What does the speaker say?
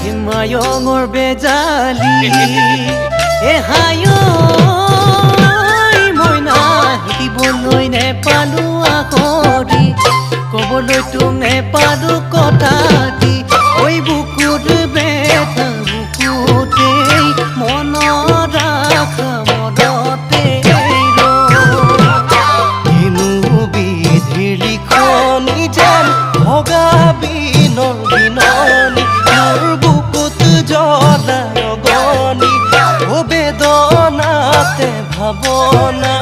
হিমায়ঙৰ বেজালি হায় মইনা শিকিবলৈ নেপালো আখৰি ক'বলৈ তোক নেপালো কথাটি ঐ বুকুত বেথা বুকুতেই মনত ৰাখা মনতে কিনো বিধিৰ লিখনি যেন ভগা বিনৰ বিননি মোৰ বুকুত জ্বলা অগনি ও বেদনাতে ভাৱনা